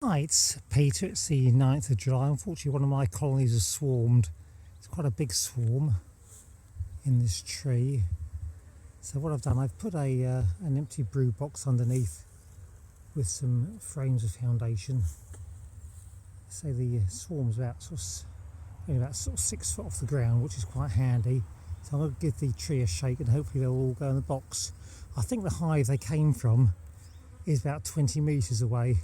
Hi, it's Peter. It's the 9th of July. Unfortunately, one of my colonies has swarmed. It's quite a big swarm in this tree. So what I've done, I've put an empty brew box underneath with some frames of foundation. So the swarm's only about 6 foot off the ground, which is quite handy. So I'm going to give the tree a shake and hopefully they'll all go in the box. I think the hive they came from is about 20 metres away.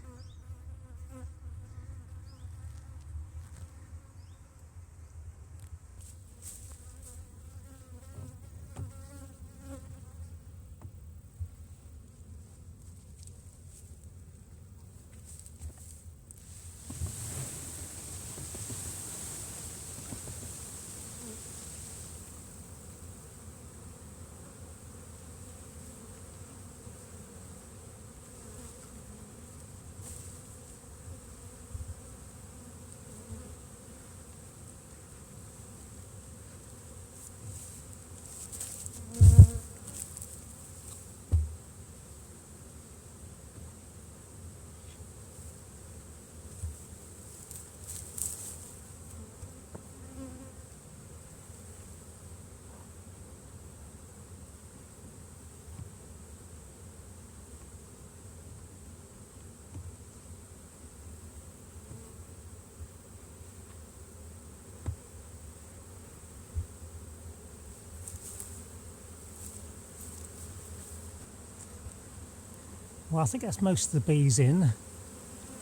Well, I think that's most of the bees in.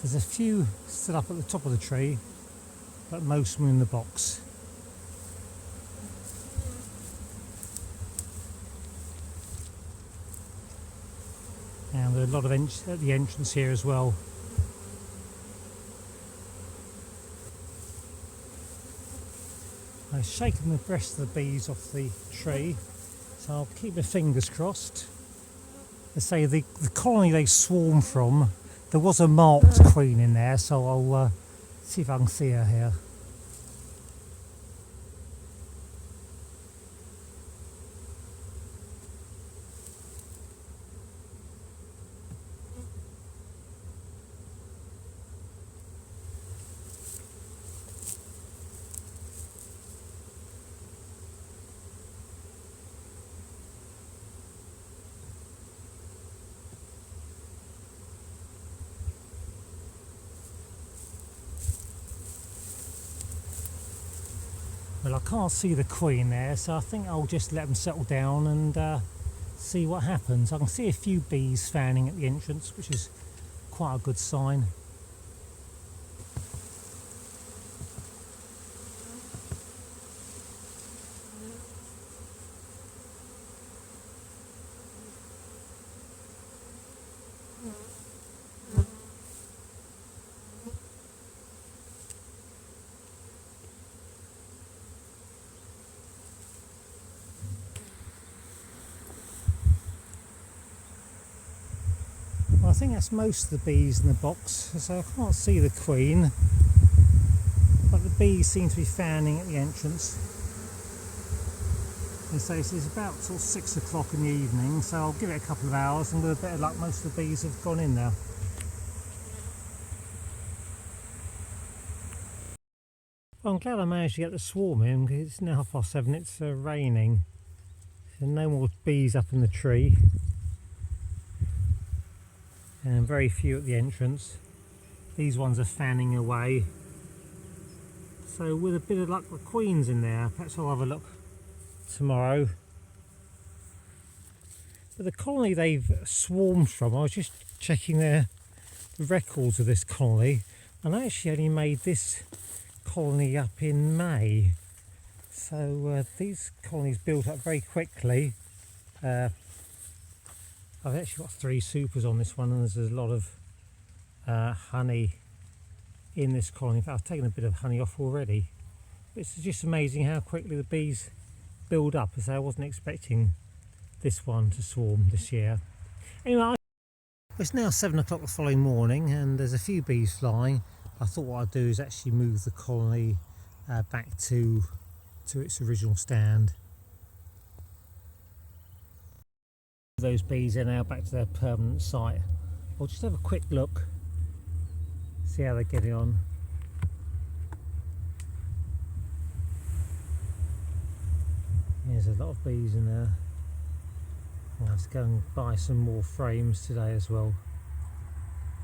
There's a few still up at the top of the tree, but most of them in the box. And there are a lot of at the entrance here as well. I've shaken the rest of the bees off the tree, so I'll keep my fingers crossed. They say the colony they swarm from, there was a marked queen in there, so I'll see if I can see her here. Well, I can't see the queen there, so I think I'll just let them settle down and see what happens. I can see a few bees fanning at the entrance, which is quite a good sign. Well, I think that's most of the bees in the box, so I can't see the queen, but the bees seem to be fanning at the entrance. And so it's about sort of 6 o'clock in the evening, so I'll give it a couple of hours, and with a bit of luck most of the bees have gone in now. Well, I'm glad I managed to get the swarm in, because it's now 7:30, it's raining. So no more bees up in the tree. And very few at the entrance. These ones are fanning away. So with a bit of luck, the queen's in there. Perhaps I'll have a look tomorrow. But the colony they've swarmed from, I was just checking their records of this colony, and I actually only made this colony up in May. So these colonies built up very quickly. I've actually got 3 supers on this one, and there's a lot of honey in this colony. In fact, I've taken a bit of honey off already. It's just amazing how quickly the bees build up. As I wasn't expecting this one to swarm this year. Anyway, it's now 7 o'clock the following morning, and there's a few bees flying. I thought what I'd do is actually move the colony back to its original stand. Those bees are now back to their permanent site. I'll just have a quick look, see how they're getting on. There's a lot of bees in there. I'll have to go and buy some more frames today as well.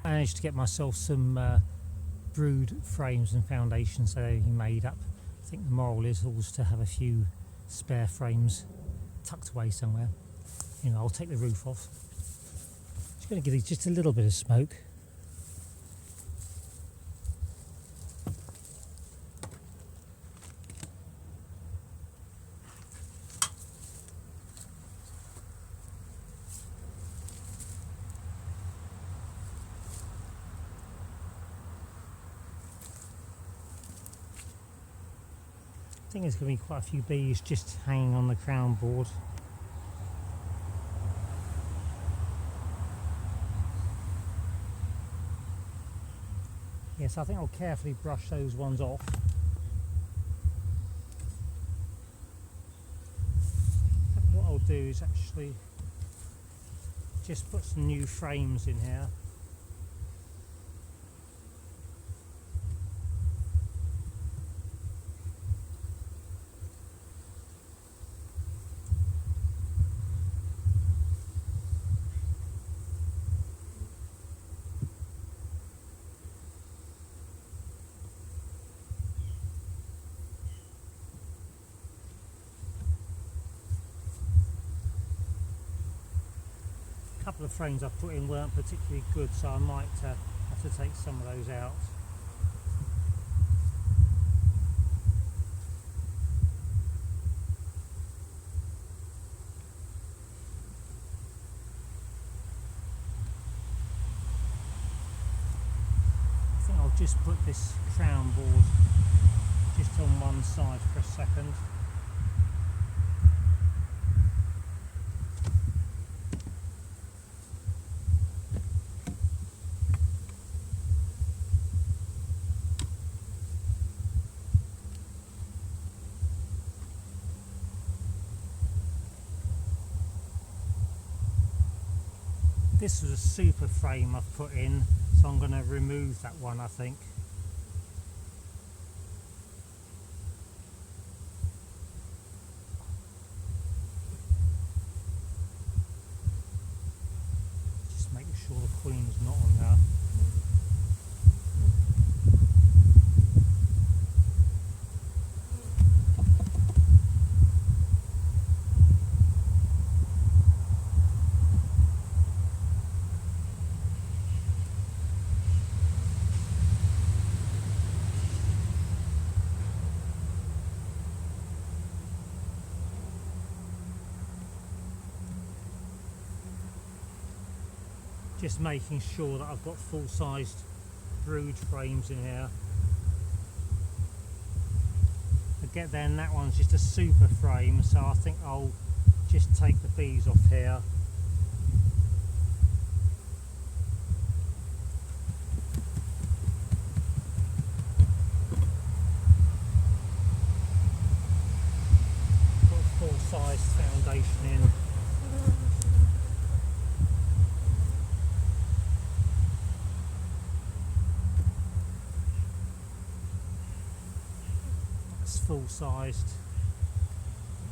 I managed to get myself some brood frames and foundations already made up. I think the moral is always to have a few spare frames tucked away somewhere. You know, I'll take the roof off. Just going to give these just a little bit of smoke. I think there's going to be quite a few bees just hanging on the crown board. Yes, I think I'll carefully brush those ones off. What I'll do is actually just put some new frames in here. A couple of frames I put in weren't particularly good, so I might have to take some of those out. I think I'll just put this crown board just on one side for a second. This was a super frame I've put in, so I'm going to remove that one, I think. Just making sure the queen's not on there. Just making sure that I've got full-sized brood frames in here. Again, then that one's just a super frame, so I think I'll just take the bees off here. Put a full-sized foundation in. Full sized.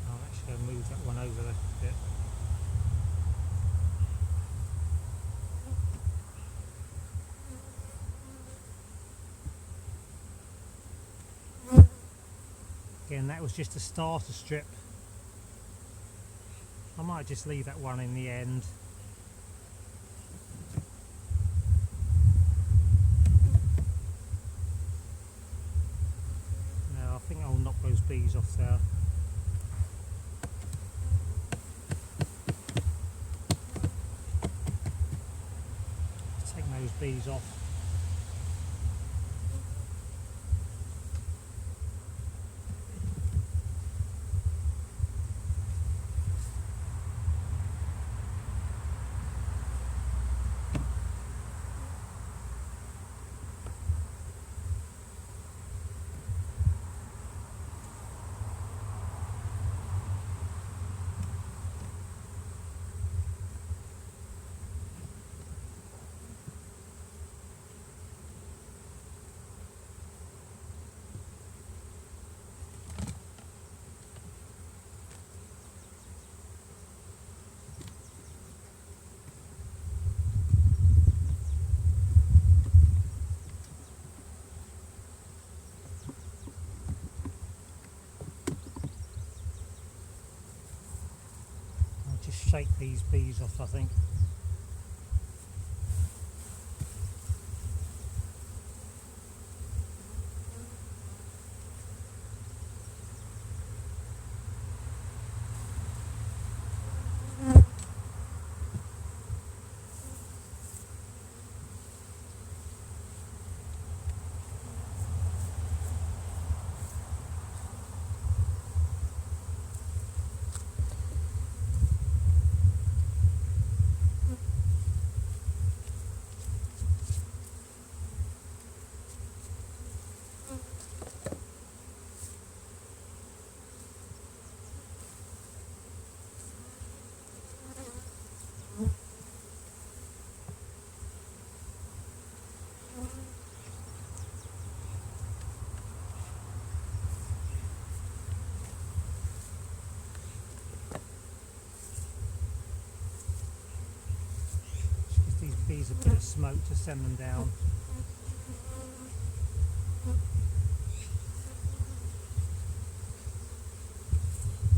I'll actually move that one over a bit. Again, that was just a starter strip. I might just leave that one in the end. I think I'll knock those bees off there. Take those bees off. shake these bees off, I think. These bees a bit of smoke to send them down.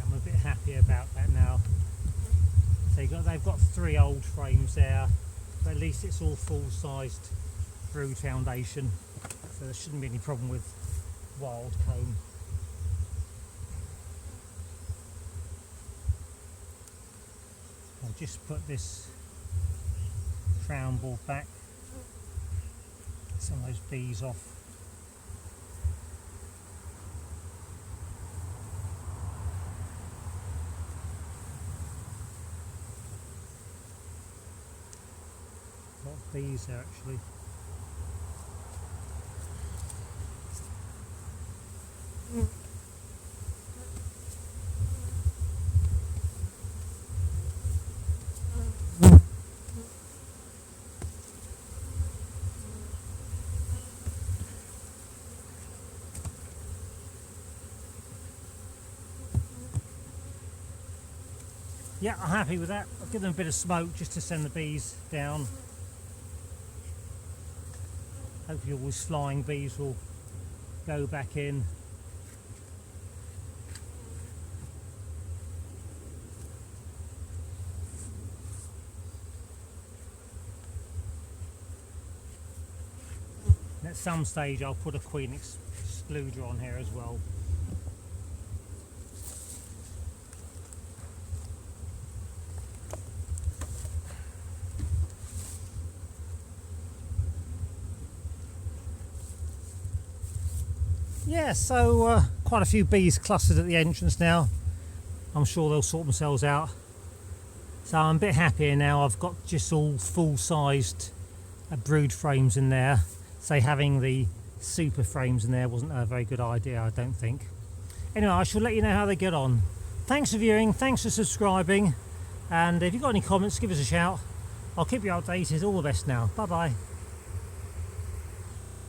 I'm a bit happy about that now. So they've got 3 old frames there, but at least it's all full-sized brood foundation, so there shouldn't be any problem with wild comb. I'll just put this crown board back, get some of those bees off. A lot of bees there actually. Yeah, I'm happy with that. I'll give them a bit of smoke just to send the bees down. Hopefully all these flying bees will go back in. And at some stage I'll put a queen excluder on here as well. Yeah, so quite a few bees clustered at the entrance now. I'm sure they'll sort themselves out. So I'm a bit happier now. I've got just all full-sized brood frames in there. So having the super frames in there wasn't a very good idea, I don't think. Anyway, I shall let you know how they get on. Thanks for viewing, thanks for subscribing, and if you've got any comments, give us a shout. I'll keep you updated. All the best now. Bye bye.